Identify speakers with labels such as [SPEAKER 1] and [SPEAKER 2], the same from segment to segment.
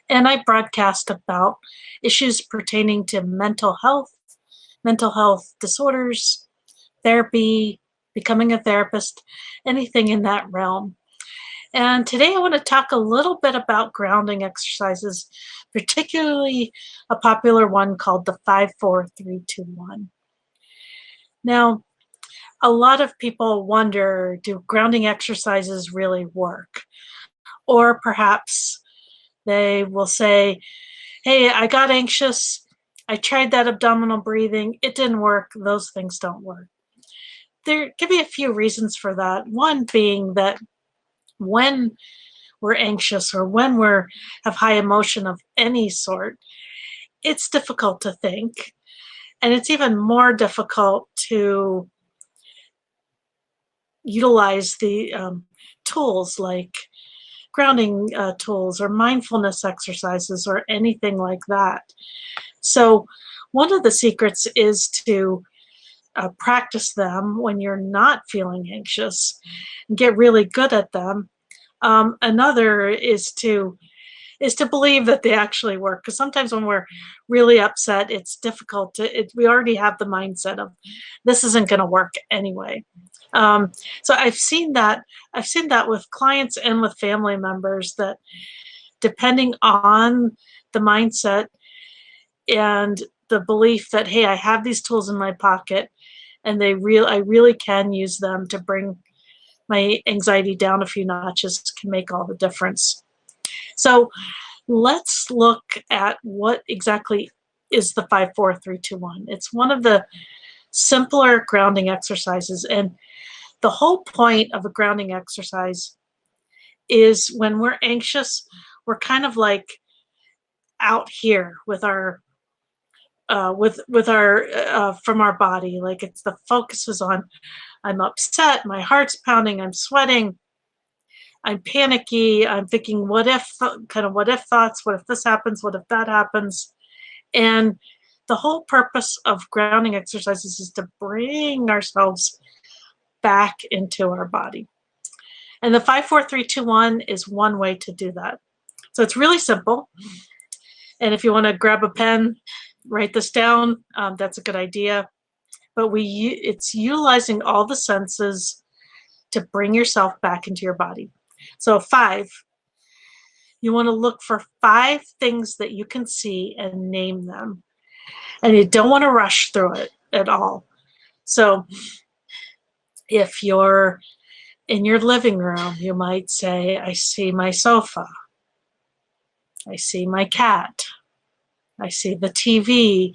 [SPEAKER 1] and I broadcast about issues pertaining to mental health disorders, therapy, becoming a therapist, anything in that realm. And today I want to talk a little bit about grounding exercises, particularly a popular one called the 5-4-3-2-1. Now, a lot of people wonder, do grounding exercises really work? Or perhaps they will say, hey, I got anxious. I tried that abdominal breathing. It didn't work. Those things don't work. There could be a few reasons for that. One being that when we're anxious or when we're have high emotion of any sort, it's difficult to think. And it's even more difficult to utilize the tools like grounding tools or mindfulness exercises or anything like that. So, one of the secrets is to practice them when you're not feeling anxious and get really good at them. Another is to believe that they actually work, because sometimes when we're really upset, it's difficult to. We already have the mindset of this isn't going to work anyway. Um, so I've seen that with clients and with family members that depending on the mindset and the belief that hey, I have these tools in my pocket and I really can use them to bring my anxiety down a few notches, can make all the difference. So let's look at what exactly is the 5-4-3-2-1. It's one of the simpler grounding exercises, and the whole point of a grounding exercise is when we're anxious, we're kind of like out here with our with our from our body, like it's the focus is on I'm upset, my heart's pounding, I'm sweating, I'm panicky, I'm thinking what if, kind of what if thoughts, what if this happens, what if that happens. And the whole purpose of grounding exercises is to bring ourselves back into our body. And the 5-4-3-2-1 is one way to do that. So it's really simple. And if you want to grab a pen, write this down, that's a good idea. But it's utilizing all the senses to bring yourself back into your body. So 5, you want to look for 5 things that you can see and name them. And you don't want to rush through it at all. So if you're in your living room, you might say, I see my sofa. I see my cat. I see the TV.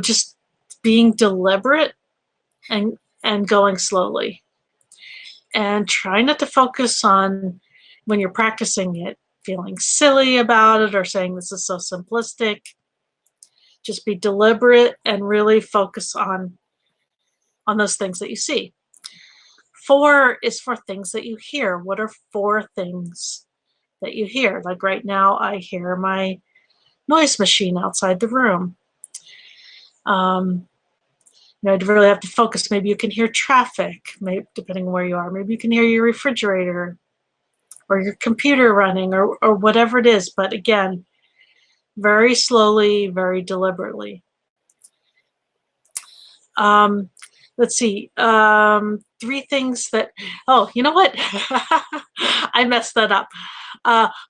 [SPEAKER 1] Just being deliberate and going slowly. And try not to focus on when you're practicing it, feeling silly about it or saying this is so simplistic. Just be deliberate and really focus on those things that you see. 4 is for things that you hear. What are 4 things that you hear? Like right now, I hear my noise machine outside the room. I'd really have to focus. Maybe you can hear traffic, maybe, depending on where you are. Maybe you can hear your refrigerator or your computer running or whatever it is. But again, very slowly, very deliberately. Let's see. 3 things that, oh, you know what? I messed that up.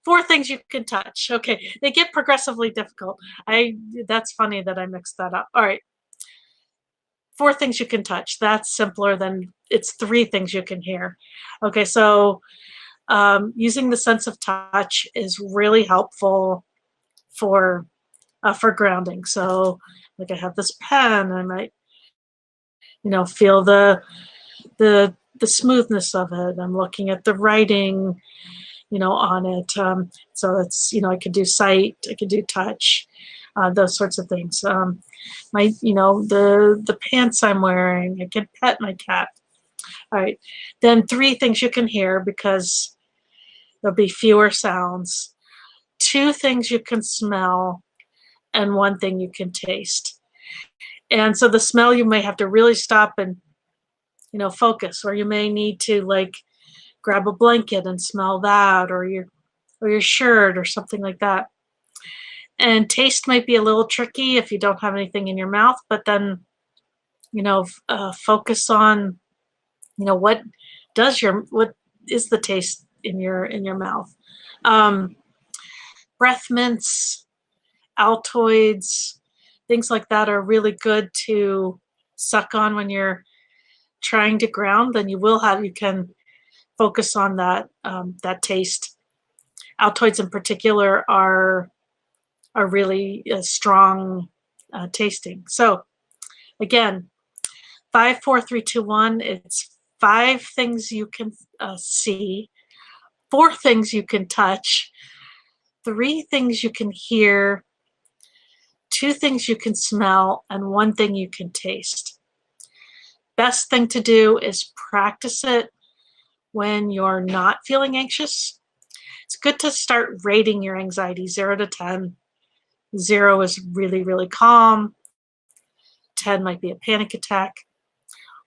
[SPEAKER 1] 4 things you can touch. Okay, they get progressively difficult. That's funny that I mixed that up. All right. 4 things you can touch. That's simpler than it's 3 things you can hear. Okay, so using the sense of touch is really helpful for grounding. So, like I have this pen, I might, feel the smoothness of it. I'm looking at the writing, on it. So it's, I could do sight, I could do touch, those sorts of things. The pants I'm wearing, I can pet my cat. All right. Then 3 things you can hear because there'll be fewer sounds. 2 things you can smell and 1 thing you can taste. And so the smell, you may have to really stop and, focus, or you may need to like grab a blanket and smell that, or your shirt or something like that. And taste might be a little tricky if you don't have anything in your mouth, but then, focus on, what is the taste in your mouth. Um, Breath mints, Altoids, things like that are really good to suck on when you're trying to ground. Then you can focus on that taste. Altoids in particular are really strong tasting. So again, 5, 4, 3, 2, 1. It's 5 things you can see, 4 things you can touch, 3 things you can hear, 2 things you can smell, and 1 thing you can taste. Best thing to do is practice it when you're not feeling anxious. It's good to start rating your anxiety 0 to 10. 0 is really, really calm. 10 might be a panic attack.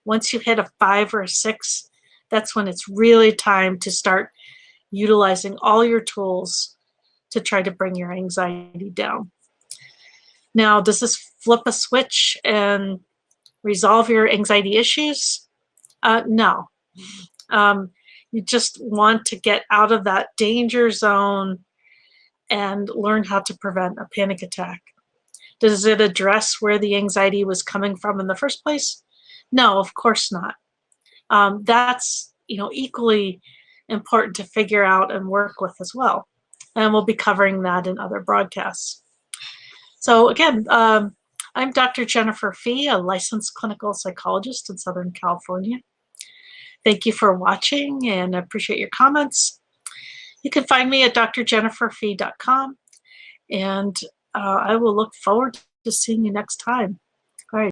[SPEAKER 1] Once you hit a 5 or a 6, that's when it's really time to start utilizing all your tools to try to bring your anxiety down. Now, does this flip a switch and resolve your anxiety issues? No. You just want to get out of that danger zone and learn how to prevent a panic attack. Does it address where the anxiety was coming from in the first place? No, of course not. That's equally important to figure out and work with as well. And we'll be covering that in other broadcasts. So again, I'm Dr. Jennifer Fee, a licensed clinical psychologist in Southern California. Thank you for watching and I appreciate your comments. You can find me at drjenniferfee.com, and I will look forward to seeing you next time.